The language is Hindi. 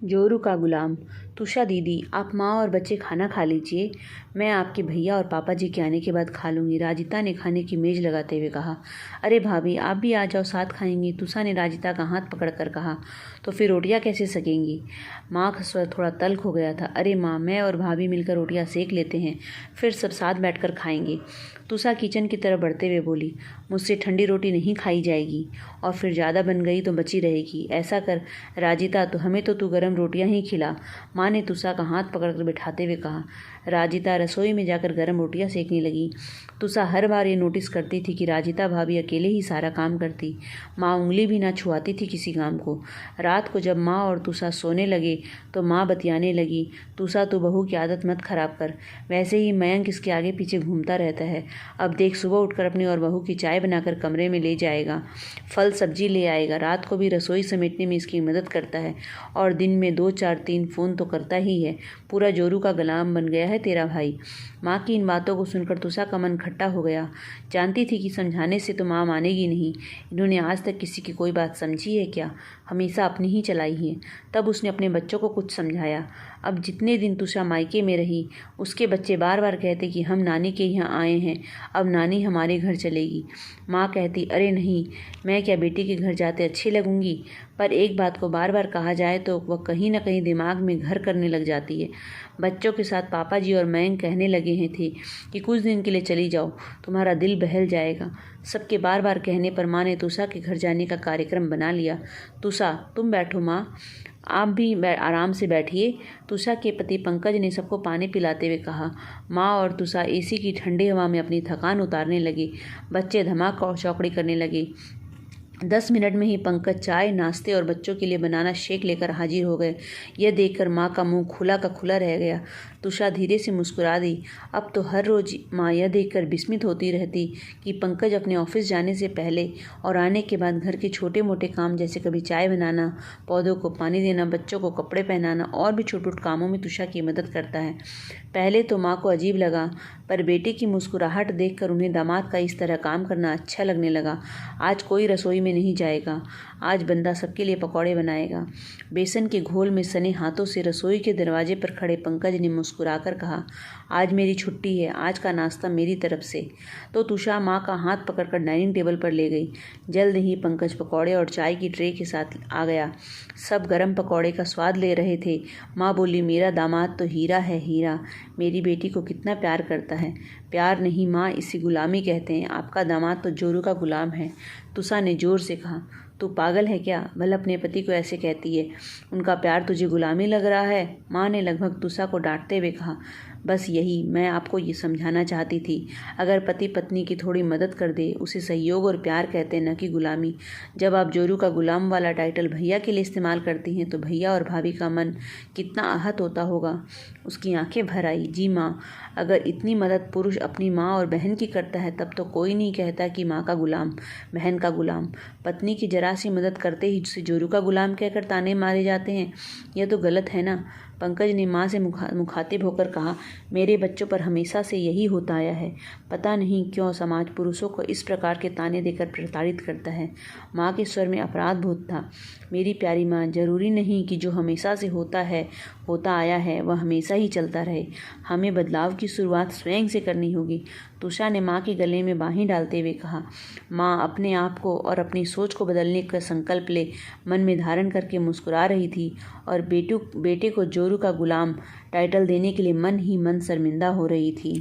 जोरू का गुलाम। तुषा दीदी, आप माँ और बच्चे खाना खा लीजिए, मैं आपके भैया और पापा जी के आने के बाद खा लूँगी, राजिता ने खाने की मेज लगाते हुए कहा। अरे भाभी, आप भी आ जाओ, साथ खाएंगी, तुषा ने राजिता का हाथ पकड़कर कहा। तो फिर रोटियां कैसे सेकेंगी? माँ का स्वर थोड़ा तल्ख हो गया था। अरे माँ, मैं और भाभी मिलकर रोटियां सेक लेते हैं, फिर सब साथ बैठकर खाएंगे। तुषा किचन की तरफ बढ़ते हुए बोली, मुझसे ठंडी रोटी नहीं खाई जाएगी, और फिर ज़्यादा बन गई तो बची रहेगी। ऐसा कर राजिता, तो हमें तो तू गरम रोटियां ही खिला, माँ ने तुषा का हाथ पकड़कर बिठाते हुए कहा। राजिता रसोई में जाकर गरम रोटियां सेकने लगी। तुषा हर बार ये नोटिस करती थी कि राजिता भाभी अकेले ही सारा काम करती, माँ उंगली भी ना छुआती थी किसी काम को। रात को जब माँ और तुषा सोने लगे तो माँ बतियाने लगी, तुषा तू बहू की आदत मत खराब कर, वैसे ही मयंक इसके आगे पीछे घूमता रहता है। अब देख, सुबह उठकर अपनी और बहू की चाय बनाकर कमरे में ले जाएगा, फल सब्जी ले आएगा, रात को भी रसोई समेटने में इसकी मदद करता है, और दिन में 2 4 3 फ़ोन तो करता ही है। पूरा जोरू का गुलाम बन गया है तेरा भाई। माँ की इन बातों को सुनकर तुषा का मन खट्टा हो गया। जानती थी कि समझाने से तो माँ मानेगी नहीं, इन्होंने आज तक किसी की कोई बात समझी है क्या, हमेशा अपनी ही चलाई है। तब उसने अपने बच्चों को कुछ समझाया। अब जितने दिन तुषा मायके में रही, उसके बच्चे बार बार कहते कि हम नानी के यहाँ आए हैं, अब नानी हमारे घर चलेगी। माँ कहती, अरे नहीं, मैं क्या बेटी के घर जाते अच्छी लगूंगी, पर एक बात को बार बार कहा जाए तो वह कहीं न कहीं दिमाग में घर करने लग जाती है। बच्चों के साथ पापा जी और मयंक कहने लगे हैं थे कि कुछ दिन के लिए चली जाओ, तुम्हारा दिल बहल जाएगा। सबके बार बार कहने पर माँ ने तुषा के घर जाने का कार्यक्रम बना लिया। तुषा, तुम बैठो माँ, आप भी आराम से बैठिए, तुषा के पति पंकज ने सबको पानी पिलाते हुए कहा। माँ और तुषा एसी की ठंडी हवा में अपनी थकान उतारने लगे। बच्चे धमाका और चौकड़ी करने लगे। 10 मिनट में ही पंकज चाय, नाश्ते और बच्चों के लिए बनाना शेक लेकर हाजिर हो गए। यह देखकर माँ का मुंह खुला का खुला रह गया। तुषा धीरे से मुस्कुरा दी। अब तो हर रोज माँ यह देखकर विस्मित होती रहती कि पंकज अपने ऑफिस जाने से पहले और आने के बाद घर के छोटे मोटे काम, जैसे कभी चाय बनाना, पौधों को पानी देना, बच्चों को कपड़े पहनाना और भी छोटे छोटे कामों में तुषा की मदद करता है। पहले तो माँ को अजीब लगा, पर बेटे की मुस्कुराहट देखकर उन्हें दामाद का इस तरह काम करना अच्छा लगने लगा। आज कोई रसोई में नहीं जाएगा, आज बंदा सबके लिए पकौड़े बनाएगा। बेसन के घोल में सने हाथों से रसोई के दरवाजे पर खड़े पंकज ने मुस्कुराकर कहा, आज मेरी छुट्टी है, आज का नाश्ता मेरी तरफ से। तो तुषा माँ का हाथ पकड़कर डाइनिंग टेबल पर ले गई। जल्द ही पंकज पकौड़े और चाय की ट्रे के साथ आ गया। सब गरम पकौड़े का स्वाद ले रहे थे। माँ बोली, मेरा दामाद तो हीरा है, हीरा, मेरी बेटी को कितना प्यार करता है। प्यार नहीं माँ, इसे गुलामी कहते हैं, आपका दामाद तो जोरू का गुलाम है। तुषा ने जोर से कहा। तू पागल है क्या, भला अपने पति को ऐसे कहती है, उनका प्यार तुझे गुलामी लग रहा है, माँ ने लगभग तुषा को डांटते हुए कहा। बस यही मैं आपको ये समझाना चाहती थी, अगर पति पत्नी की थोड़ी मदद कर दे, उसे सहयोग और प्यार कहते हैं, न कि गुलामी। जब आप जोरू का गुलाम वाला टाइटल भैया के लिए इस्तेमाल करती हैं तो भैया और भाभी का मन कितना आहत होता होगा। उसकी आंखें भर आई। जी माँ, अगर इतनी मदद पुरुष अपनी माँ और बहन की करता है तब तो कोई नहीं कहता कि माँ का गुलाम, बहन का गुलाम। पत्नी की जरा सी मदद करते ही उसे जोरू का गुलाम कहकर ताने मारे जाते हैं, यह तो गलत है ना। पंकज ने माँ से मुखातिब होकर कहा, मेरे बच्चों पर हमेशा से यही होता आया है, पता नहीं क्यों समाज पुरुषों को इस प्रकार के ताने देकर प्रताड़ित करता है। माँ के स्वर में अपराध बोध था। मेरी प्यारी माँ, जरूरी नहीं कि जो हमेशा से होता आया है वह हमेशा ही चलता रहे, हमें बदलाव की शुरुआत स्वयं से करनी होगी। तुषा ने माँ के गले में बाहें डालते हुए कहा। माँ अपने आप को और अपनी सोच को बदलने का संकल्प ले मन में धारण करके मुस्कुरा रही थी, और बेटे को जोरू का गुलाम टाइटल देने के लिए मन ही मन शर्मिंदा हो रही थी।